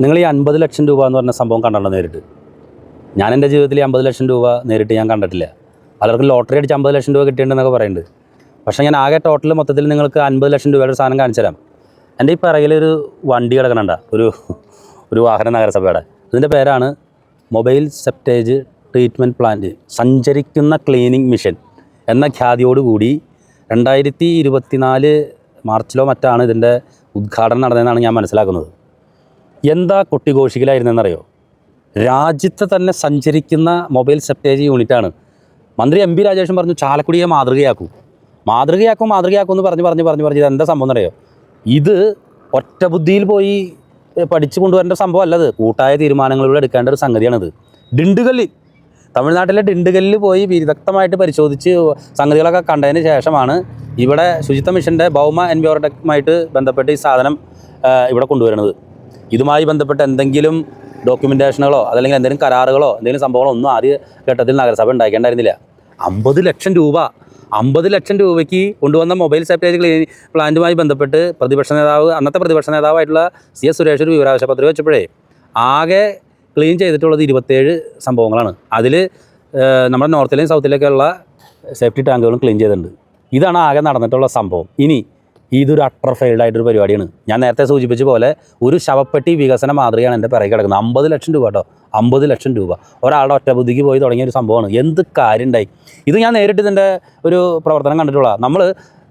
നിങ്ങൾ ഈ 50 ലക്ഷം രൂപ എന്ന് പറഞ്ഞ സംഭവം കണ്ടോ നേരിട്ട്? ഞാൻ എൻ്റെ ജീവിതത്തിൽ 50 ലക്ഷം രൂപ നേരിട്ട് ഞാൻ കണ്ടിട്ടില്ല. പലർക്കും ലോട്ടറി അടിച്ച് 50 ലക്ഷം രൂപ കിട്ടിയിട്ടുണ്ടെന്നൊക്കെ പറയുന്നുണ്ട്. പക്ഷേ ഞാൻ ആകെ ടോട്ടൽ മൊത്തത്തിൽ നിങ്ങൾക്ക് 50 ലക്ഷം രൂപയുടെ ഒരു സാധനം കാണിച്ചു തരാം. എൻ്റെ ഈ പിറകിലൊരു വണ്ടി കിടക്കണണ്ട, ഒരു വാഹന നഗരസഭയുടെ. ഇതിൻ്റെ പേരാണ് മൊബൈൽ സെപ്റ്റേജ് ട്രീറ്റ്മെൻറ്റ് പ്ലാന്റ്, സഞ്ചരിക്കുന്ന ക്ലീനിങ് മിഷൻ എന്ന ഖ്യാതിയോടുകൂടി 2024 മാർച്ചിലോ മറ്റാണ് ഇതിൻ്റെ ഉദ്ഘാടനം നടന്നതെന്നാണ് ഞാൻ മനസ്സിലാക്കുന്നത്. എന്താ കൊട്ടിഘോഷിക്കലായിരുന്നെന്നറിയോ? രാജ്യത്തെ തന്നെ സഞ്ചരിക്കുന്ന മൊബൈൽ സെപ്റ്റേജ് യൂണിറ്റാണ്. മന്ത്രി MP രാജേഷൻ പറഞ്ഞു ചാലക്കുടിയെ മാതൃകയാക്കും എന്ന് പറഞ്ഞ് ഇതെന്താ സംഭവം എന്നറിയോ? ഇത് ഒറ്റ ബുദ്ധിയിൽ പോയി പഠിച്ചു കൊണ്ടുവരേണ്ട സംഭവം അല്ലത്, കൂട്ടായ തീരുമാനങ്ങളിലൂടെ എടുക്കേണ്ട ഒരു സംഗതിയാണിത്. ഡിണ്ടുഗല്ലിൽ, തമിഴ്നാട്ടിലെ ഡിണ്ടുഗല്ലിൽ പോയി വിദഗ്ധമായിട്ട് പരിശോധിച്ച് സംഗതികളൊക്കെ കണ്ടതിന് ശേഷമാണ് ഇവിടെ ശുചിത്വ മിഷൻ്റെ ഭൗമ എൻവയോൺമെൻറ്റുമായിട്ട് ബന്ധപ്പെട്ട് ഈ സാധനം ഇവിടെ കൊണ്ടുവരുന്നത്. ഇതുമായി ബന്ധപ്പെട്ട് എന്തെങ്കിലും ഡോക്യുമെൻറ്റേഷനുകളോ അതല്ലെങ്കിൽ എന്തെങ്കിലും കരാറുകളോ എന്തെങ്കിലും സംഭവങ്ങളോ ഒന്നും ആദ്യ ഘട്ടത്തിൽ നഗരസഭ ഉണ്ടാക്കേണ്ടായിരുന്നില്ല. 50 ലക്ഷം രൂപ, 50 ലക്ഷം രൂപയ്ക്ക് കൊണ്ടുവന്ന മൊബൈൽ സെപ്റ്റേജ് ക്ലീനിങ് പ്ലാന്റുമായി ബന്ധപ്പെട്ട് അന്നത്തെ പ്രതിപക്ഷ നേതാവായിട്ടുള്ള CS സുരേഷ് ഒരു വിവരാവകാശ പത്രിക വെച്ചപ്പോഴേ ആകെ ക്ലീൻ ചെയ്തിട്ടുള്ളത് 27 സംഭവങ്ങളാണ്. അതിൽ നമ്മുടെ നോർത്തിലെയും സൗത്തിലേക്കുള്ള സേഫ്റ്റി ടാങ്കുകളും ക്ലീൻ ചെയ്തിട്ടുണ്ട്. ഇതാണ് ആകെ നടന്നിട്ടുള്ള സംഭവം. ഇനി ഇതൊരു അട്ടർ ഫെയിൽഡ് ആയിട്ടൊരു പരിപാടിയാണ്. ഞാൻ നേരത്തെ സൂചിപ്പിച്ച പോലെ ഒരു ശവപ്പെട്ടി വികസന മാതൃകയാണ് എൻ്റെ പിറകെ കിടക്കുന്നത്. 50 ലക്ഷം രൂപ കേട്ടോ, 50 ലക്ഷം രൂപ ഒരാളുടെ ഒറ്റബുദ്ധിക്ക് പോയി തുടങ്ങിയ ഒരു സംഭവമാണ്. എന്ത് കാര്യം ഉണ്ടായി? ഇത് ഞാൻ നേരിട്ട് ഇതിൻ്റെ ഒരു പ്രവർത്തനം കണ്ടിട്ടുള്ള. നമ്മൾ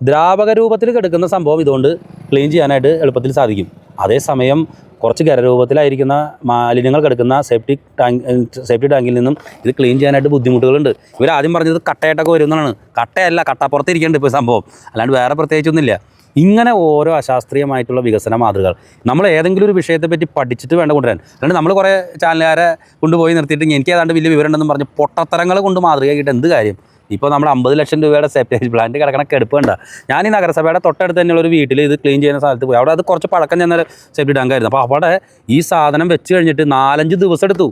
ദ്രാവക രൂപത്തിൽ കിടക്കുന്ന സംഭവം ഇതുകൊണ്ട് ക്ലീൻ ചെയ്യാനായിട്ട് എളുപ്പത്തിൽ സാധിക്കും. അതേസമയം കുറച്ച് ഖരരൂപത്തിലായിരിക്കുന്ന മാലിന്യങ്ങൾ കിടക്കുന്ന സേഫ്റ്റി ടാങ്കിൽ നിന്നും ഇത് ക്ലീൻ ചെയ്യാനായിട്ട് ബുദ്ധിമുട്ടുകളുണ്ട്. ഇവരാദ്യം പറഞ്ഞത് കട്ടയായിട്ടൊക്കെ വരുന്നതാണ്. കട്ടയല്ല, കട്ടപ്പുറത്തിരിക്കേണ്ട ഇപ്പോൾ സംഭവം, അല്ലാണ്ട് വേറെ പ്രത്യേകിച്ചൊന്നുമില്ല. ഇങ്ങനെ ഓരോ അശാസ്ത്രീയമായിട്ടുള്ള വികസന മാതൃകകൾ നമ്മൾ ഏതെങ്കിലും ഒരു വിഷയത്തെപ്പറ്റി പഠിച്ചിട്ട് വേണ്ട കൊണ്ടുവരാൻ. അല്ലാണ്ട് നമ്മൾ കുറേ ചാനലുകാരെ കൊണ്ടുപോയി നിർത്തിയിട്ട് എനിക്ക് ഏതാണ്ട് വലിയ വിവരം ഉണ്ടെന്ന് പറഞ്ഞ് പൊട്ടത്തരങ്ങൾ കൊണ്ട് മാതൃകയാക്കിയിട്ട് എന്ത് കാര്യം? ഇപ്പോൾ നമ്മൾ 50 ലക്ഷം രൂപയുടെ സെപ്റ്റേജ് പ്ലാന്റ് കിടക്കണ കെടുപ്പുണ്ട. ഞാൻ ഈ നഗരസഭയുടെ തൊട്ടടുത്ത് തന്നെയുള്ള ഒരു വീട്ടിൽ ഇത് ക്ലീൻ ചെയ്യുന്ന സ്ഥലത്ത് പോയി. അവിടെ അത് കുറച്ച് പഴക്കം ചെന്ന സെപ്റ്റി ടാങ്കായിരുന്നു. അപ്പോൾ അവിടെ ഈ സാധനം വെച്ച് കഴിഞ്ഞിട്ട് 4-5 ദിവസം എടുത്തു.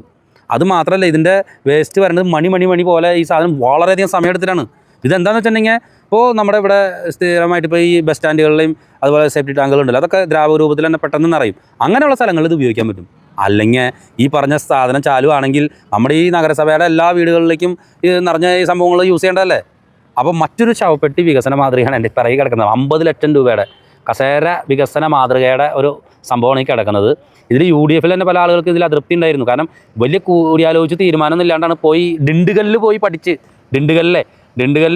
അത് മാത്രമല്ല, ഇതിൻ്റെ വേസ്റ്റ് വരുന്നത് മണി പോലെ ഈ സാധനം വളരെയധികം സമയം എടുത്തിട്ടാണ്. ഇതെന്താണെന്ന് വെച്ചിട്ടുണ്ടെങ്കിൽ ഇപ്പോൾ നമ്മുടെ ഇവിടെ സ്ഥിരമായിട്ട് ഇപ്പോൾ ഈ ബസ് സ്റ്റാൻഡുകളിലെയും അതുപോലെ സേഫ്റ്റി ടാങ്കുകളുണ്ടല്ലോ, അതൊക്കെ ദ്രാവക രൂപത്തിൽ തന്നെ പെട്ടെന്ന് നിറയും. അങ്ങനെയുള്ള സ്ഥലങ്ങളിൽ ഇത് ഉപയോഗിക്കാൻ പറ്റും. അല്ലെങ്കിൽ ഈ പറഞ്ഞ സാധനം ചാലുവാണെങ്കിൽ നമ്മുടെ ഈ നഗരസഭയുടെ എല്ലാ വീടുകളിലേക്കും ഇത് നിറഞ്ഞ ഈ സംഭവങ്ങൾ യൂസ് ചെയ്യേണ്ടതല്ലേ? അപ്പോൾ മറ്റൊരു ശവപ്പെട്ടി വികസന മാതൃകയാണ് എൻ്റെ പിറകെ കിടക്കുന്നത്. 50 ലക്ഷം രൂപയുടെ കസേര വികസന മാതൃകയുടെ ഒരു സംഭവമാണ് ഈ കിടക്കുന്നത്. ഇതിൽ UDF തന്നെ പല ആളുകൾക്ക് ഇതിൽ അതൃപ്തി ഉണ്ടായിരുന്നു. കാരണം വലിയ കൂടിയാലോചിച്ച് തീരുമാനമൊന്നും ഇല്ലാണ്ടാണ് പോയി ഡിണ്ടുഗല്ലിൽ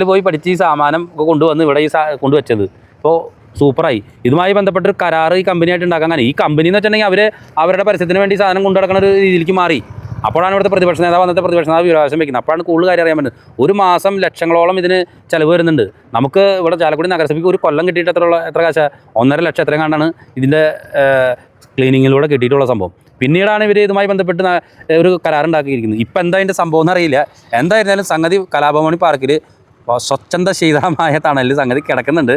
പോയി പഠിച്ച് ഈ സാമാനം കൊണ്ടുവന്ന് ഇവിടെ ഈ കൊണ്ടുവച്ചത്. ഇപ്പോൾ സൂപ്പറായി. ഇതുമായി ബന്ധപ്പെട്ടൊരു കരാർ ഈ കമ്പനിയായിട്ട് ഉണ്ടാക്കാൻ. ഈ കമ്പനി എന്ന് വെച്ചിട്ടുണ്ടെങ്കിൽ അവരുടെ പരസ്യത്തിന് വേണ്ടി സാധനം കൊണ്ടു നടക്കുന്ന ഒരു രീതിയിലേക്ക് മാറി. അപ്പോഴാണ് ഇവിടുത്തെ പ്രതിപക്ഷ നേതാവ് വിവരാവകാശം വയ്ക്കുന്നത്. അപ്പോഴാണ് കൂടുതൽ കാര്യം അറിയാൻ പറ്റുന്നത്. ഒരു മാസം ലക്ഷങ്ങളോളം ഇതിന് ചിലവ് വരുന്നുണ്ട്. നമുക്ക് ഇവിടെ ചാലക്കുടി നഗരസഭയ്ക്ക് ഒരു കൊല്ലം കിട്ടിയിട്ട് എത്ര കാശ? 1.5 ലക്ഷം എത്രയും കണ്ടാണ് ഇതിൻ്റെ ക്ലീനിങ്ങിലൂടെ കിട്ടിയിട്ടുള്ള സംഭവം. പിന്നീടാണ് ഇവർ ഇതുമായി ബന്ധപ്പെട്ട് ഒരു കരാറുണ്ടാക്കിയിരിക്കുന്നത്. ഇപ്പം എന്താ അതിൻ്റെ സംഭവം എന്നറിയില്ല. എന്തായിരുന്നാലും സംഗതി കലാഭവമണി പാർക്കിൽ സ്വച്ഛന്ത ശീതളമായ തണലിൽ സംഗതി കിടക്കുന്നുണ്ട്.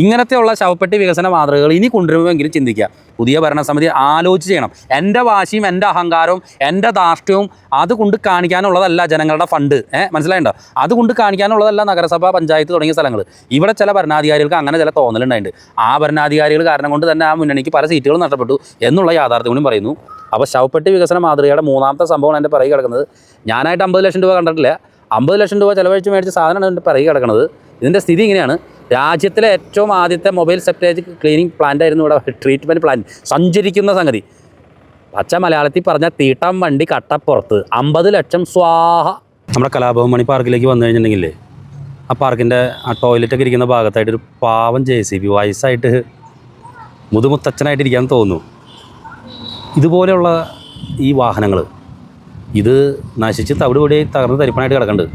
ഇങ്ങനത്തെയുള്ള ശവപ്പെട്ടി വികസന മാതൃകകൾ ഇനി കൊണ്ടുവരുമെങ്കിലും ചിന്തിക്കുക. പുതിയ ഭരണസമിതി ആലോചിച്ച് ചെയ്യണം. എൻ്റെ വാശിയും എൻ്റെ അഹങ്കാരവും എൻ്റെ ധാർഷ്ട്യവും അതുകൊണ്ട് കാണിക്കാനുള്ളതല്ല ജനങ്ങളുടെ ഫണ്ട്. മനസ്സിലായിട്ടോ? അതുകൊണ്ട് കാണിക്കാനുള്ളതല്ല നഗരസഭ, പഞ്ചായത്ത് തുടങ്ങിയ സ്ഥലങ്ങൾ. ഇവിടെ ചില ഭരണാധികാരികൾക്ക് അങ്ങനെ ചില തോന്നലുണ്ടായിട്ടുണ്ട്. ആ ഭരണാധികാരികൾ കാരണം കൊണ്ട് തന്നെ ആ മുന്നണിക്ക് പല സീറ്റുകളും നഷ്ടപ്പെട്ടു എന്നുള്ള യാഥാർത്ഥ്യം കൂടി പറയുന്നു. അപ്പോൾ ശവപ്പെട്ടി വികസന മാതൃകയുടെ മൂന്നാമത്തെ സംഭവമാണ് എൻ്റെ പിറകെ കിടക്കുന്നത്. ഞാനായിട്ട് 50 ലക്ഷം രൂപ കണ്ടിട്ടില്ല. 50 ലക്ഷം രൂപ ചിലവഴിച്ച് മേടിച്ച സാധനമാണ് എൻ്റെ പിറകെ കിടക്കുന്നത്. ഇതിൻ്റെ സ്ഥിതി ഇങ്ങനെയാണ്. രാജ്യത്തിലെ ഏറ്റവും ആദ്യത്തെ മൊബൈൽ സെപ്റ്റേജ് ക്ലീനിങ് പ്ലാന്റ് ആയിരുന്നു ഇവിടെ ട്രീറ്റ്മെൻറ്റ് പ്ലാന്റ്, സഞ്ചരിക്കുന്ന സംഗതി. പച്ച മലയാളത്തിൽ പറഞ്ഞ തീട്ടം വണ്ടി കട്ടപ്പുറത്ത്. 50 ലക്ഷം സ്വാഹ. നമ്മുടെ കലാഭവമണി പാർക്കിലേക്ക് വന്നു കഴിഞ്ഞിട്ടുണ്ടെങ്കിലേ ആ പാർക്കിൻ്റെ ആ ടോയ്ലറ്റൊക്കെ ഇരിക്കുന്ന ഭാഗത്തായിട്ടൊരു പാവം JCB വയസ്സായിട്ട് മുതുമുത്തച്ഛനായിട്ട് ഇരിക്കാൻ തോന്നുന്നു. ഇതുപോലെയുള്ള ഈ വാഹനങ്ങൾ ഇത് നശിച്ച് തവിടുപൊടിയായി തകർന്ന് തരിപ്പണായിട്ട് കിടക്കുന്നുണ്ട്.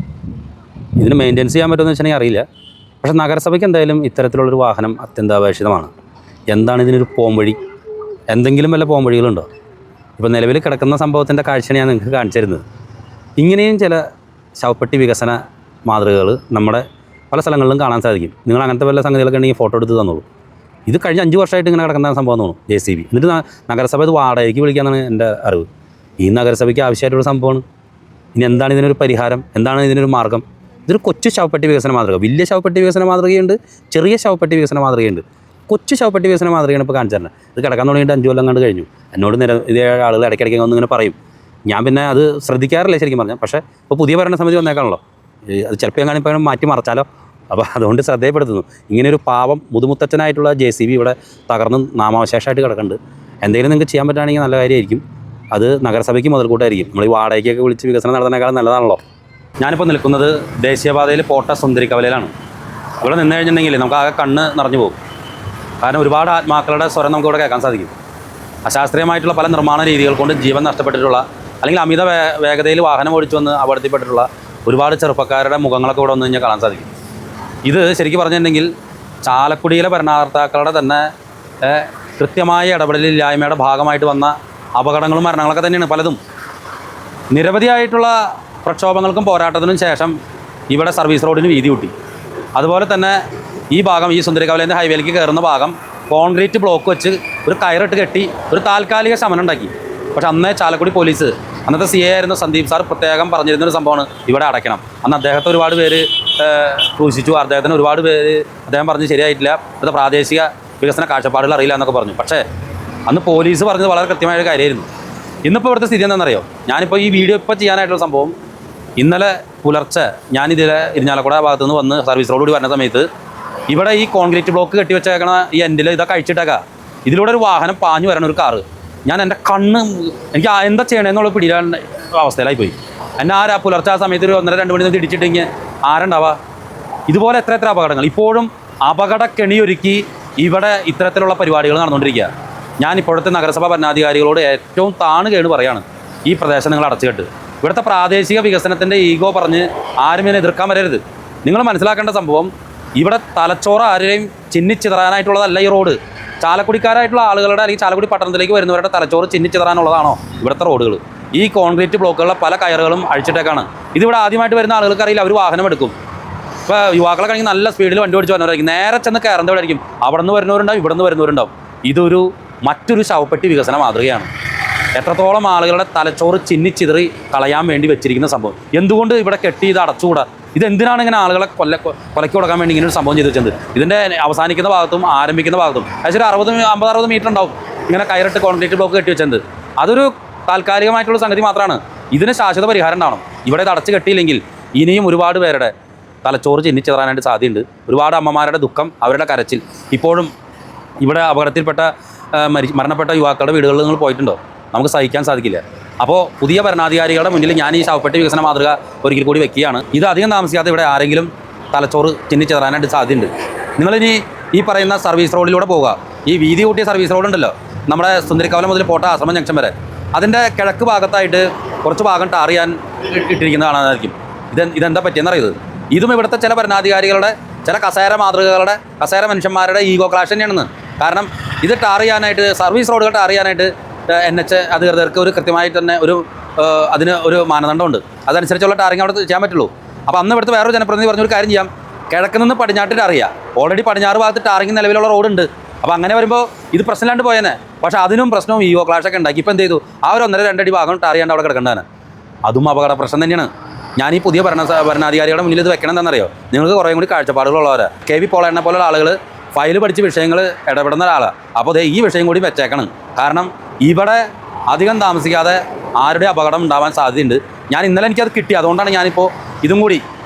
ഇതിന് മെയിൻ്റെനൻസ് ചെയ്യാൻ പറ്റുമെന്ന് വെച്ചിട്ടുണ്ടെങ്കിൽ അറിയില്ല. പക്ഷേ നഗരസഭയ്ക്ക് എന്തായാലും ഇത്തരത്തിലുള്ളൊരു വാഹനം അത്യന്താപേക്ഷിതമാണ്. എന്താണ് ഇതിനൊരു പോംവഴി? എന്തെങ്കിലും വല്ല പോംവഴികളുണ്ടോ? ഇപ്പോൾ നിലവിൽ കിടക്കുന്ന സംഭവത്തിൻ്റെ കാഴ്ചയാണ് ഞാൻ നിങ്ങൾക്ക് കാണിച്ചു തരുന്നത്. ഇങ്ങനെയും ചില ശവപ്പെട്ടി വികസന മാതൃകകൾ നമ്മുടെ പല സ്ഥലങ്ങളിലും കാണാൻ സാധിക്കും. നിങ്ങൾ അങ്ങനത്തെ വല്ല സംഗതികളൊക്കെ ഉണ്ടെങ്കിൽ ഫോട്ടോ എടുത്ത് തന്നോളൂ. ഇത് കഴിഞ്ഞ 5 വർഷമായിട്ട് ഇങ്ങനെ കിടക്കുന്ന സംഭവം തോന്നുന്നു JCB. എന്നിട്ട് നഗരസഭ ഇത് വാടകയ്ക്ക് വിളിക്കാമെന്നാണ് എൻ്റെ അറിവ്. ഈ നഗരസഭയ്ക്ക് ആവശ്യമായിട്ടുള്ള സംഭവമാണ്. ഇനി എന്താണ് ഇതിനൊരു പരിഹാരം? എന്താണ് ഇതിനൊരു മാർഗ്ഗം? ഇതൊരു കൊച്ചു ശവപ്പെട്ടി വികസന മാതൃക, വലിയ ശവപ്പെട്ടി വികസന മാതൃകയുണ്ട്, ചെറിയ ശവപ്പെട്ടി വികസന മാതൃകയുണ്ട്. കൊച്ചു ശവപ്പെട്ടി വികസന മാതൃകയാണ് ഇപ്പോൾ കാണിച്ചു തരുന്നത്. ഇത് കിടക്കാൻ തുടങ്ങിയിട്ട് 5 കൊല്ലം കണ്ട് കഴിഞ്ഞു. എന്നോട് ഇതേ ആളുകൾ ഇടയ്ക്കിടയ്ക്ക് ഒന്നിങ്ങനെ പറയും. ഞാൻ പിന്നെ അത് ശ്രദ്ധിക്കാറില്ല ശരിക്കും പറഞ്ഞാൽ. പക്ഷേ ഇപ്പോൾ പുതിയ ഭരണസമിതി വന്നേക്കാണല്ലോ, അത് ചിലപ്പോൾ ഞാൻ കാണിപ്പോൾ മാറ്റി മറച്ചാലോ. അപ്പോൾ അതുകൊണ്ട് ശ്രദ്ധയപ്പെടുത്തുന്നു. ഇങ്ങനെയൊരു പാവം മുതുമുത്തച്ഛനായിട്ടുള്ള JCB ഇവിടെ തകർന്ന് നാമാവശേഷമായിട്ട് കിടക്കുന്നുണ്ട്. എന്തെങ്കിലും നിങ്ങൾക്ക് ചെയ്യാൻ പറ്റുകയാണെങ്കിൽ നല്ല കാര്യമായിരിക്കും. അത് നഗരസഭയ്ക്ക് മുതൽക്കൂട്ടായിരിക്കും. നമ്മൾ ഈ വാടകയ്ക്കൊക്കെ വിളിച്ച് വികസനം നടത്തുന്നതിനേക്കാളും നല്ലതാണല്ലോ. ഞാനിപ്പോൾ നിൽക്കുന്നത് ദേശീയപാതയിൽ പോട്ട സുന്ദരിക്കവലയിലാണ്. ഇവിടെ നിന്ന് കഴിഞ്ഞിട്ടുണ്ടെങ്കിൽ നമുക്ക് ആകെ കണ്ണ് നിറഞ്ഞു പോകും. കാരണം ഒരുപാട് ആത്മാക്കളുടെ സ്വരം നമുക്കിവിടെ കേൾക്കാൻ സാധിക്കും. അശാസ്ത്രീയമായിട്ടുള്ള പല നിർമ്മാണ രീതികൾ കൊണ്ട് ജീവൻ നഷ്ടപ്പെട്ടിട്ടുള്ള, അല്ലെങ്കിൽ അമിത വേഗതയിൽ വാഹനം ഓടിച്ചു വന്ന് അപകടത്തിൽപ്പെട്ടിട്ടുള്ള ഒരുപാട് ചെറുപ്പക്കാരുടെ മുഖങ്ങളൊക്കെ ഇവിടെ വന്ന് കഴിഞ്ഞാൽ കാണാൻ സാധിക്കും. ഇത് ശരിക്കും പറഞ്ഞിട്ടുണ്ടെങ്കിൽ ചാലക്കുടിയിലെ ഭരണകർത്താക്കളുടെ തന്നെ കൃത്യമായ ഇടപെടലില്ലായ്മയുടെ ഭാഗമായിട്ട് വന്ന അപകടങ്ങളും മരണങ്ങളൊക്കെ തന്നെയാണ് പലതും. നിരവധിയായിട്ടുള്ള പ്രക്ഷോഭങ്ങൾക്കും പോരാട്ടത്തിനും ശേഷം ഇവിടെ സർവീസ് റോഡിന് വീതി കൂട്ടി. അതുപോലെ തന്നെ ഈ ഭാഗം, ഈ സുന്ദരിക്കവലേൻ്റെ ഹൈവേയിലേക്ക് കയറുന്ന ഭാഗം കോൺക്രീറ്റ് ബ്ലോക്ക് വെച്ച് ഒരു കയറിട്ട് കെട്ടി ഒരു താൽക്കാലിക ശമനം ഉണ്ടാക്കി. പക്ഷേ അന്നേ ചാലക്കുടി പോലീസ്, അന്നത്തെ CA ആയിരുന്ന സന്ദീപ് സാർ പ്രത്യേകം പറഞ്ഞിരുന്നൊരു സംഭവമാണ് ഇവിടെ അടയ്ക്കണം. അന്ന് അദ്ദേഹത്തെ ഒരുപാട് പേര് ക്രൂശിച്ചു. അദ്ദേഹത്തിന് ഒരുപാട് പേര് അദ്ദേഹം പറഞ്ഞ് ശരിയായിട്ടില്ല, ഇപ്പോഴത്തെ പ്രാദേശിക വികസന കാഴ്ചപ്പാടുകൾ അറിയില്ല എന്നൊക്കെ പറഞ്ഞു. പക്ഷേ അന്ന് പോലീസ് പറഞ്ഞത് വളരെ കൃത്യമായൊരു കാര്യമായിരുന്നു. ഇന്നിപ്പോൾ ഇവിടുത്തെ സ്ഥിതി എന്താണെന്നറിയോ? ഞാനിപ്പോൾ ഈ വീഡിയോ ഇപ്പോൾ ചെയ്യാനായിട്ടുള്ള സംഭവം, ഇന്നലെ പുലർച്ചെ ഞാനിതിലെ ഇരിഞ്ഞാലക്കുട ഭാഗത്തു നിന്ന് വന്ന് സർവീസ് റോഡ് കൂടി വരുന്ന സമയത്ത് ഇവിടെ ഈ കോൺക്രീറ്റ് ബ്ലോക്ക് കെട്ടിവെച്ചേക്കണ ഈ എൻഡിൽ ഇതൊക്കെ അഴിച്ചിട്ടേക്കാം. ഇതിലൂടെ ഒരു വാഹനം പാഞ്ഞു വരണം, ഒരു കാറ്. ഞാൻ എൻ്റെ കണ്ണ്, എനിക്ക് എന്താ ചെയ്യണമെന്നുള്ള പിടിയിലാൻ അവസ്ഥയിലായി പോയി. എന്നെ പുലർച്ചെ ആ സമയത്ത് ഒരു 1:30-2 മണി നിന്ന് ഇടിച്ചിട്ടെങ്കിൽ ആരുണ്ടാവുക? ഇതുപോലെ എത്ര അപകടങ്ങൾ ഇപ്പോഴും അപകട കെണിയൊരുക്കി ഇവിടെ ഇത്തരത്തിലുള്ള പരിപാടികൾ നടന്നുകൊണ്ടിരിക്കുക. ഞാൻ ഇപ്പോഴത്തെ നഗരസഭാ ഭരണാധികാരികളോട് ഏറ്റവും കേണ് പറയാണ്, ഈ പ്രദേശം നിങ്ങൾ അടച്ചുകെട്ട്. ഇവിടുത്തെ പ്രാദേശിക വികസനത്തിൻ്റെ ഈഗോ പറഞ്ഞ് ആരും ഇതിനെ എതിർക്കാൻ വരരുത്. നിങ്ങൾ മനസ്സിലാക്കേണ്ട സംഭവം, ഇവിടെ തലച്ചോറ് ആരെയും ചിന്നിച്ചിതറാനായിട്ടുള്ളതല്ല ഈ റോഡ്. ചാലക്കുടിക്കാരായിട്ടുള്ള ആളുകളുടെ, അല്ലെങ്കിൽ ചാലക്കുടി പട്ടണത്തിലേക്ക് വരുന്നവരുടെ തലച്ചോറ് ചിന്നിച്ചിതറാനുള്ളതാണോ ഇവിടുത്തെ റോഡുകൾ? ഈ കോൺക്രീറ്റ് ബ്ലോക്കുകളുടെ പല കയറുകളും അഴിച്ചിട്ടേക്കാണ്. ഇതിവിടെ ആദ്യമായിട്ട് വരുന്ന ആളുകൾക്ക് അറിയില്ല, അവർ വാഹനം എടുക്കും. ഇപ്പോൾ യുവാക്കളൊക്കെ ആണെങ്കിൽ നല്ല സ്പീഡിൽ വണ്ടി ഓടിച്ച് വരുന്നവരായിരിക്കും, നേരെ ചെന്ന് കയറുന്നവരായിരിക്കും. അവിടെ നിന്ന് വരുന്നവരുണ്ടാവും, ഇവിടെ നിന്ന് വരുന്നവരുണ്ടാവും. ഇതൊരു മറ്റൊരു ശവപ്പെട്ടി വികസന മാതൃകയാണ്. എത്രത്തോളം ആളുകളുടെ തലച്ചോറ് ചിന്നിച്ചിതറി കളയാൻ വേണ്ടി വെച്ചിരിക്കുന്ന സംഭവം. എന്തുകൊണ്ട് ഇവിടെ കെട്ടി ഇത് അടച്ചുകൂടാ? ഇതെന്തിനാണ് ഇങ്ങനെ ആളുകളെ കൊലയ്ക്ക് കൊടുക്കാൻ വേണ്ടി ഇങ്ങനെ ഒരു സംഭവം ചെയ്ത് വെച്ചത്? ഇതിൻ്റെ അവസാനിക്കുന്ന ഭാഗത്തും ആരംഭിക്കുന്ന ഭാഗത്തും ഏകദേശം 50-60 മീറ്റർ ഉണ്ടാവും ഇങ്ങനെ കയറിട്ട് കോൺക്രീറ്റ് ബ്ലോക്ക് കെട്ടി വെച്ചത്. അതൊരു താൽക്കാലികമായിട്ടുള്ള സംഗതി മാത്രമാണ്. ഇതിന് ശാശ്വത പരിഹാരം ഉണ്ടാവണം. ഇവിടെ ഇത് അടച്ചു കെട്ടിയില്ലെങ്കിൽ ഇനിയും ഒരുപാട് പേരുടെ തലച്ചോറ് ചിന്നിച്ചിതറാനായിട്ട് സാധ്യതയുണ്ട്. ഒരുപാട് അമ്മമാരുടെ ദുഃഖം, അവരുടെ കരച്ചിൽ. ഇപ്പോഴും ഇവിടെ അപകടത്തിൽപ്പെട്ട മരണപ്പെട്ട യുവാക്കളുടെ വീടുകളിൽ നിങ്ങൾ പോയിട്ടുണ്ടോ? നമുക്ക് സഹിക്കാൻ സാധിക്കില്ല. അപ്പോൾ പുതിയ ഭരണാധികാരികളുടെ മുന്നിൽ ഞാൻ ഈ ശവപ്പെട്ടി വികസന മാതൃക ഒരിക്കൽ കൂടി വെക്കുകയാണ്. ഇത് അധികം താമസിക്കാതെ ഇവിടെ ആരെങ്കിലും തലച്ചോറ് ചിന്നിച്ചിതറാനായിട്ട് സാധ്യതയുണ്ട്. നിങ്ങളിനി ഈ പറയുന്ന സർവീസ് റോഡിലൂടെ പോകുക. ഈ വീതി കൂട്ടിയ സർവീസ് റോഡുണ്ടല്ലോ, നമ്മുടെ സുന്ദരിക്കവല മുതൽ പോട്ട ആശ്രമം ജംഗ്ഷൻ വരെ, അതിൻ്റെ കിഴക്ക് ഭാഗത്തായിട്ട് കുറച്ച് ഭാഗം ടാർ ചെയ്യാൻ ഇട്ടിരിക്കുന്നത് കാണാനായിരിക്കും. ഇതെന്താ പറ്റിയെന്നറിയത്? ഇതും ഇവിടുത്തെ ചില ഭരണാധികാരികളുടെ, ചില കസേര മാതൃകകളുടെ, കസേര മനുഷ്യന്മാരുടെ ഈഗോ ക്ലാഷ് തന്നെയാണെന്ന്. കാരണം ഇത് ടാർ ചെയ്യാനായിട്ട്, സർവീസ് റോഡുകൾ ടാർ ചെയ്യാനായിട്ട് NH അധികൃതർക്ക് ഒരു കൃത്യമായിട്ട് തന്നെ അതിന് ഒരു മാനദണ്ഡമുണ്ട്. അതനുസരിച്ചുള്ള ടാറിങ് അവിടെ ചെയ്യാൻ പറ്റുള്ളൂ. അപ്പോൾ അന്ന് ഇവിടുത്തെ വേറൊരു ജനപ്രതിനിധി പറഞ്ഞൊരു കാര്യം ചെയ്യാം, കിഴക്ക് നിന്ന് പടിഞ്ഞാട്ടിട്ട് അറിയാം. ഓൾറെഡി പടിഞ്ഞാറ് ഭാഗത്ത് ടാറിങ് നിലവിലുള്ള റോഡുണ്ട്. അപ്പോൾ അങ്ങനെ വരുമ്പോൾ ഇത് പ്രശ്നമില്ലാണ്ട് പോയേനെ. പക്ഷേ അതിനും പ്രശ്നവും ഈഗോ ക്ലാഷൊക്കെ ഉണ്ടാക്കി. ഇപ്പോൾ എന്ത് ചെയ്തു? ആ ഒരു 1.5-2 അടി ഭാഗം ടാർ ചെയ്യാണ്ട് അവിടെ കിടക്കേണ്ടതാണ്. അതും അപകട പ്രശ്നം തന്നെയാണ്. ഞാൻ ഈ പുതിയ ഭരണാധികാരികളുടെ മുന്നിൽ ഇത് വെക്കണം എന്താണെന്നറിയോ? നിങ്ങൾക്ക് കുറേ കൂടി കാഴ്ചപ്പാടുകളുള്ളവരാണ്. KV പോളേനെ പോലുള്ള ആളുകൾ ഫയൽ പഠിച്ച് വിഷയങ്ങൾ ഇടപെടുന്ന ഒരാളാണ്. അപ്പോൾ ഈ വിഷയം കൂടി വെച്ചേക്കണം. കാരണം ഇവിടെ അധികം താമസിക്കാതെ ആരുടെ അപകടം ഉണ്ടാവാൻ സാധ്യതയുണ്ട്. ഞാൻ ഇന്നലെ എനിക്കത് കിട്ടി, അതുകൊണ്ടാണ് ഞാനിപ്പോൾ ഇതും കൂടി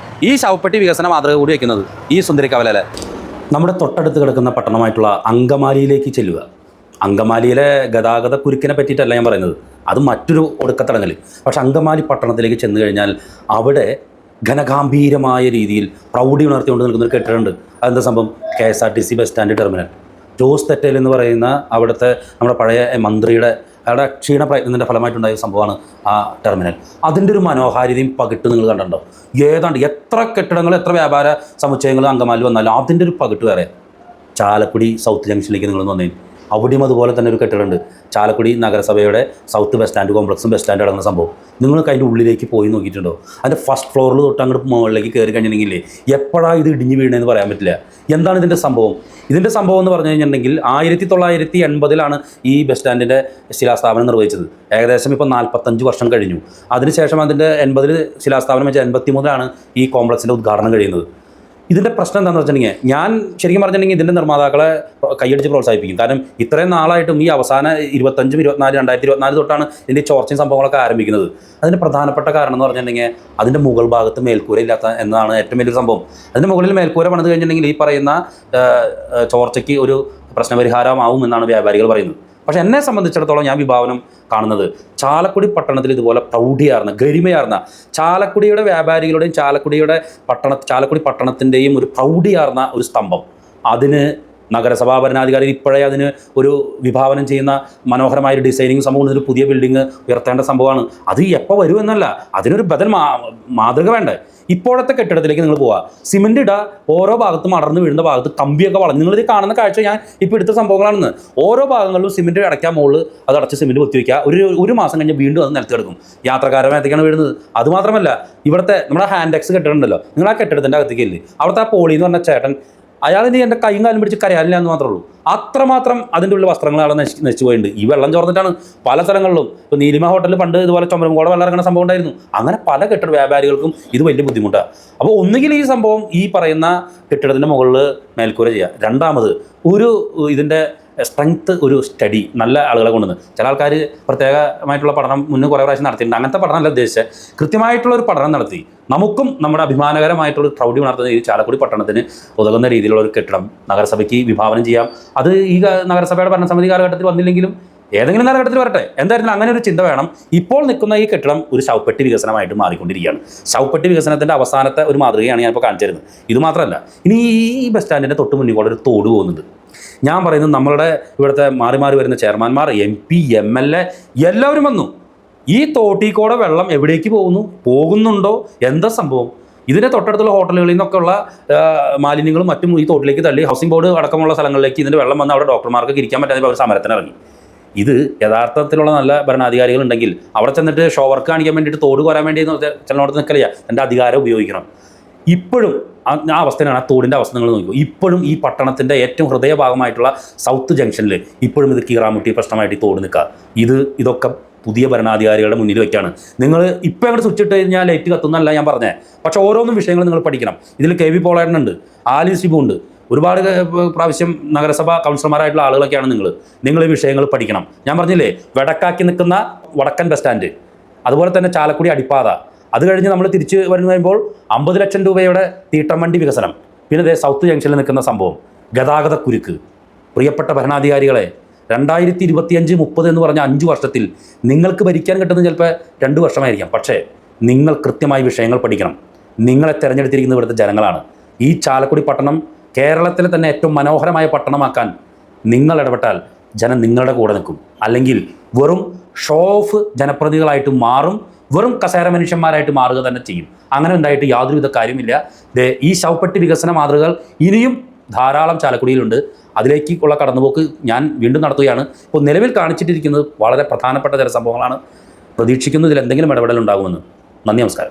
ഈ ശവപ്പെട്ടി വികസന മാതൃക കൂടി വയ്ക്കുന്നത് ഈ സുന്ദരിക്കവലയിലെ. നമ്മുടെ തൊട്ടടുത്ത് കിടക്കുന്ന പട്ടണമായിട്ടുള്ള അങ്കമാലിയിലേക്ക് ചെല്ലുക. അങ്കമാലിയിലെ ഗതാഗത കുരുക്കിനെ പറ്റിയിട്ടല്ല ഞാൻ പറയുന്നത്, അത് മറ്റൊരു ഒടുക്കത്തടങ്ങൽ. പക്ഷേ അങ്കമാലി പട്ടണത്തിലേക്ക് ചെന്ന് കഴിഞ്ഞാൽ അവിടെ ഘനഗാംഭീരമായ രീതിയിൽ പ്രൗഢി ഉണർത്തിക്കൊണ്ട് നിൽക്കുന്നൊരു കെട്ടിടമുണ്ട്. അതെന്താ സംഭവം? KSRTC bus stand terminal. Jose Thettel എന്ന് പറയുന്ന അവിടുത്തെ നമ്മുടെ പഴയ മന്ത്രിയുടെ അവിടെ ക്ഷീണ പ്രയത്നത്തിൻ്റെ ഫലമായിട്ടുണ്ടായ സംഭവമാണ് ആ ടെർമിനൽ. അതിൻ്റെ ഒരു മനോഹാരിതയും പകിട്ട് നിങ്ങൾ കണ്ടിട്ടുണ്ടോ? ഏതാണ്ട് എത്ര കെട്ടിടങ്ങൾ, എത്ര വ്യാപാര സമുച്ചയങ്ങൾ അങ്കമാലി വന്നാലും അതിൻ്റെ ഒരു പകിട്ട് വേറെ. ചാലക്കുടി സൗത്ത് ജംഗ്ഷനിലേക്ക് നിങ്ങൾ വന്നേ, അവിടെയും അതുപോലെ തന്നെ ഒരു കെട്ടിടമുണ്ട്. ചാലക്കുടി നഗരസഭയുടെ സൗത്ത് ബസ് സ്റ്റാൻഡ് കോംപ്ലക്സും ബസ് സ്റ്റാൻഡ് അടങ്ങുന്ന സംഭവം. നിങ്ങൾക്ക് അതിൻ്റെ ഉള്ളിലേക്ക് പോയി നോക്കിയിട്ടുണ്ടോ? അതിൻ്റെ ഫസ്റ്റ് ഫ്ലോറിൽ തൊട്ട് അങ്ങോട്ട് മുകളിലേക്ക് കയറി കഴിഞ്ഞിട്ടുണ്ടെങ്കിൽ എപ്പോഴാണ് ഇത് ഇടിഞ്ഞ് വീണതെന്ന് പറയാൻ പറ്റില്ല. എന്താണ് ഇതിൻ്റെ സംഭവം? ഇതിൻ്റെ സംഭവം എന്ന് പറഞ്ഞു കഴിഞ്ഞിട്ടുണ്ടെങ്കിൽ 1980 ഈ ബസ് സ്റ്റാൻഡിൻ്റെ ശിലാസ്ഥാപനം നിർവഹിച്ചത്. ഏകദേശം ഇപ്പോൾ 45 വർഷം കഴിഞ്ഞു. അതിനുശേഷം അതിൻ്റെ 80 ശിലാസ്ഥാപനം വെച്ച് 83 ഈ കോംപ്ലക്സിൻ്റെ ഉദ്ഘാടനം കഴിയുന്നത്. ഇതിൻ്റെ പ്രശ്നം എന്താണെന്ന് വെച്ചിട്ടുണ്ടെങ്കിൽ ഞാൻ ശരിക്കും പറഞ്ഞിട്ടുണ്ടെങ്കിൽ ഇതിൻ്റെ നിർമ്മാതാക്കളെ കൈയടിച്ച് പ്രോത്സാഹിപ്പിക്കും. കാരണം ഇത്രയും നാളായിട്ടും ഈ അവസാന 2024 തൊട്ടാണ് ഇതിൻ്റെ ചോർച്ചയും സംഭവങ്ങളൊക്കെ ആരംഭിക്കുന്നത്. അതിൻ്റെ പ്രധാനപ്പെട്ട കാരണം എന്ന് പറഞ്ഞിട്ടുണ്ടെങ്കിൽ അതിൻ്റെ മുകൾ ഭാഗത്ത് മേൽക്കൂര ഇല്ലാത്ത എന്നതാണ് ഏറ്റവും വലിയൊരു സംഭവം. അതിൻ്റെ മുകളിൽ മേൽക്കൂര പണിത് കഴിഞ്ഞിട്ടുണ്ടെങ്കിൽ ഈ പറയുന്ന ചോർച്ചയ്ക്ക് ഒരു പ്രശ്നപരിഹാരമാവും എന്നാണ് വ്യാപാരികൾ പറയുന്നത്. പക്ഷേ എന്നെ സംബന്ധിച്ചിടത്തോളം ഞാൻ വിഭാവനം കാണുന്നത് ചാലക്കുടി പട്ടണത്തിൽ ഇതുപോലെ പ്രൗഢിയാർന്ന ഗരിമയാർന്ന ചാലക്കുടിയുടെ വ്യാപാരികളുടെയും ചാലക്കുടി പട്ടണത്തിൻ്റെയും ഒരു പ്രൗഢിയാർന്ന ഒരു സ്തംഭം, അതിന് നഗരസഭാ ഭരണാധികാരി ഇപ്പോഴേ അതിന് ഒരു വിഭാവനം ചെയ്യുന്ന മനോഹരമായ ഒരു ഡിസൈനിങ് സംഭവം, ഒരു പുതിയ ബിൽഡിങ് ഉയർത്തേണ്ട സംഭവമാണ്. അത് എപ്പോൾ വരുമെന്നല്ല, അതിനൊരു ബദൽ മാതൃക വേണ്ടേ. ഇപ്പോഴത്തെ കെട്ടിടത്തിലേക്ക് നിങ്ങൾ പോവുക, സിമെൻ്റ് ഇടുക, ഓരോ ഭാഗത്തും അടർന്ന് വീഴുന്ന ഭാഗത്ത് കമ്പിയൊക്കെ വളഞ്ഞ് നിങ്ങളിത് കാണുന്ന കാഴ്ച ഞാൻ ഇപ്പോൾ എടുത്ത സംഭവങ്ങളാണെന്ന്. ഓരോ ഭാഗങ്ങളിലും സിമെൻറ്റ് അടയ്ക്കാൻ മുകളിൽ അത് അടച്ച് സിമെൻറ്റ് കുത്തിവെക്കുക, ഒരു മാസം കഴിഞ്ഞ് വീണ്ടും അത് നിലത്ത് കിടക്കും. യാത്രക്കാരുടെ മേത്തേക്കാണ് വീഴുന്നത്. അതുമാത്രമല്ല, ഇവിടുത്തെ നമ്മുടെ ഹാൻഡെക്സ് കെട്ടിടമുണ്ടല്ലോ, നിങ്ങൾ ആ കെട്ടിടത്തിൻ്റെ അകത്തേക്ക് ഇല്ലേ, അവിടുത്തെ ആ പോളി എന്ന് പറഞ്ഞ ചേട്ടൻ, അയാളിന് എൻ്റെ കൈയും കാലും പിടിച്ച് കരയാനില്ല എന്ന് മാത്രമേ ഉള്ളൂ. അത്രമാത്രം അതിൻ്റെ ഉള്ളിൽ വസ്ത്രങ്ങൾ അവിടെ നശിച്ചു പോയിട്ടുണ്ട്. ഈ വെള്ളം ചോർന്നിട്ടാണ് പല സ്ഥലങ്ങളിലും. ഇപ്പോൾ നീലിമ ഹോട്ടലിൽ പണ്ട് ഇതുപോലെ ചുമരംകോട് വെള്ളം ഇറങ്ങുന്ന സംഭവം ഉണ്ടായിരുന്നു. അങ്ങനെ പല കെട്ടിട വ്യാപാരികൾക്കും ഇത് വലിയ ബുദ്ധിമുട്ടാണ്. അപ്പോൾ ഒന്നുകിൽ ഈ സംഭവം ഈ പറയുന്ന കെട്ടിടത്തിൻ്റെ മുകളിൽ മേൽക്കൂര ചെയ്യുക, രണ്ടാമത് ഇതിൻ്റെ സ്ട്രെങ്ത്ത് ഒരു സ്റ്റഡി നല്ല ആളുകളെ കൊണ്ടുവന്ന്, ചില ആൾക്കാർ പ്രത്യേകമായിട്ടുള്ള പഠനം മുന്നേ കുറേ പ്രാവശ്യം നടത്തിയിട്ടുണ്ട്. അങ്ങനത്തെ പഠനമല്ല ഉദ്ദേശിച്ചത്, കൃത്യമായിട്ടുള്ളൊരു പഠനം നടത്തി നമുക്കും നമ്മുടെ അഭിമാനകരമായിട്ടുള്ള പ്രൗഢി ഉണർത്തുന്ന ഈ ചാലക്കുടി പട്ടണത്തിന് ഉതകുന്ന രീതിയിലുള്ള ഒരു കെട്ടിടം നഗരസഭയ്ക്ക് വിഭാവനം ചെയ്യാം. അത് ഈ നഗരസഭയുടെ ഭരണസമിതി കാലഘട്ടത്തിൽ വന്നില്ലെങ്കിലും ഏതെങ്കിലും കാലഘട്ടത്തിൽ വരട്ടെ. എന്തായാലും അങ്ങനെ ഒരു ചിന്ത വേണം. ഇപ്പോൾ നിൽക്കുന്ന ഈ കെട്ടിടം ഒരു ശവപ്പെട്ടി വികസനമായിട്ട് മാറിക്കൊണ്ടിരിക്കുകയാണ്. ശവപ്പെട്ടി വികസനത്തിൻ്റെ അവസാനത്തെ ഒരു മാതൃകയാണ് ഞാനിപ്പോൾ കാണിച്ചു തരുന്നത്. ഇത് മാത്രമല്ല, ഇനി ഈ ബസ് സ്റ്റാൻഡിൻ്റെ തൊട്ട് മുന്നിൽ കൂടെ ഒരു തോട് പോകുന്നുണ്ട്. ഞാൻ പറയുന്നത് നമ്മളുടെ ഇവിടുത്തെ മാറി മാറി വരുന്ന ചെയർമാൻമാർ, MP, MLA എല്ലാവരും വന്നു. ഈ തോട്ടിക്കൂടെ വെള്ളം എവിടേക്ക് പോകുന്നുണ്ടോ, എന്താ സംഭവം? ഇതിൻ്റെ തൊട്ടടുത്തുള്ള ഹോട്ടലുകളിൽ നിന്നൊക്കെ ഉള്ള മാലിന്യങ്ങളും മറ്റും ഈ തോട്ടിലേക്ക് തള്ളി ഹൗസിംഗ് ബോർഡ് അടക്കമുള്ള സ്ഥലങ്ങളിലേക്ക് ഇതിൻ്റെ വെള്ളം വന്ന് അവിടെ ഡോക്ടർമാർക്ക് ഇരിക്കാൻ പറ്റാതെ അവർ സമരത്തിന് ഇറങ്ങി. ഇത് യഥാർത്ഥത്തിലുള്ള നല്ല ഭരണാധികാരികൾ ഉണ്ടെങ്കിൽ അവിടെ ചെന്നിട്ട് ഷോ വർക്ക് കാണിക്കാൻ വേണ്ടിയിട്ട് തോട് കോരാൻ വേണ്ടി ചിലനോടത്ത് നിൽക്കില്ല, എൻ്റെ അധികാരം ഉപയോഗിക്കണം. ഇപ്പോഴും ആ അവസ്ഥയാണ്, ആ തോടിൻ്റെ അവസ്ഥ നിങ്ങൾ നോക്കൂ. ഇപ്പോഴും ഈ പട്ടണത്തിൻ്റെ ഏറ്റവും ഹൃദയഭാഗമായിട്ടുള്ള സൗത്ത് ജംഗ്ഷനിൽ ഇപ്പോഴും ഇത് കീറാമുട്ടി പ്രശ്നമായിട്ട് ഈ തോട് നിൽക്കുക. ഇതൊക്കെ പുതിയ ഭരണാധികാരികളുടെ മുന്നിൽ വയ്ക്കുകയാണ്. നിങ്ങൾ ഇപ്പോൾ അങ്ങോട്ട് സ്വിച്ച് ഇട്ട് കഴിഞ്ഞാൽ ലൈറ്റ് കത്തുന്നല്ല ഞാൻ പറഞ്ഞത്. പക്ഷേ ഓരോന്നും വിഷയങ്ങൾ നിങ്ങൾ പഠിക്കണം. ഇതിൽ KV പോളേട്ടനുണ്ട്, ആലിസ് ഷിബു ഉണ്ട്, ഒരുപാട് പ്രാവശ്യം നഗരസഭ കൗൺസിലർമാരായിട്ടുള്ള ആളുകളൊക്കെയാണ് നിങ്ങൾ ഈ വിഷയങ്ങൾ പഠിക്കണം. ഞാൻ പറഞ്ഞില്ലേ, വെടക്കാക്കി നിൽക്കുന്ന വടക്കൻ ബസ് സ്റ്റാൻഡ്, അതുപോലെ തന്നെ ചാലക്കുടി അടിപ്പാത, അത് കഴിഞ്ഞ് നമ്മൾ തിരിച്ച് വരുമ്പോൾ 50 ലക്ഷം രൂപയുടെ തീട്ടംവണ്ടി വികസനം, പിന്നെ സൗത്ത് ജംഗ്ഷനിൽ നിൽക്കുന്ന സംഭവം, ഗതാഗത കുരുക്ക്. പ്രിയപ്പെട്ട ഭരണാധികാരികളെ, 2025-30 എന്ന് പറഞ്ഞ 5 വർഷത്തിൽ നിങ്ങൾക്ക് ഭരിക്കാൻ കിട്ടുന്നത് ചിലപ്പോൾ 2 വർഷമായിരിക്കാം. പക്ഷേ നിങ്ങൾ കൃത്യമായി വിഷയങ്ങൾ പഠിക്കണം. നിങ്ങളെ തിരഞ്ഞെടുത്തിരിക്കുന്ന ഇവിടുത്തെ ജനങ്ങളാണ്. ഈ ചാലക്കുടി പട്ടണം കേരളത്തിലെ തന്നെ ഏറ്റവും മനോഹരമായ പട്ടണമാക്കാൻ നിങ്ങൾ ഇടപെട്ടാൽ ജനം നിങ്ങളുടെ കൂടെ നിൽക്കും. അല്ലെങ്കിൽ വെറും ഷോ ഓഫ് ജനപ്രതിനിധികളായിട്ട് മാറും, വെറും കസേര മനുഷ്യന്മാരായിട്ട് മാറുക തന്നെ ചെയ്യും. അങ്ങനെ ഉണ്ടായിട്ട് യാതൊരുവിധ കാര്യമില്ല. ഈ ശവപ്പെട്ടി വികസന മാതൃകകൾ ഇനിയും ധാരാളം ചാലക്കുടിയിലുണ്ട്. അതിലേക്കുള്ള കടന്നുപോക്ക് ഞാൻ വീണ്ടും നടത്തുകയാണ്. ഇപ്പോൾ നിലവിൽ കാണിച്ചിട്ടിരിക്കുന്നത് വളരെ പ്രധാനപ്പെട്ട ചില സംഭവങ്ങളാണ്. പ്രതീക്ഷിക്കുന്നു ഇതിൽ എന്തെങ്കിലും ഇടപെടൽ ഉണ്ടാകുമെന്ന്. നന്ദി, നമസ്കാരം.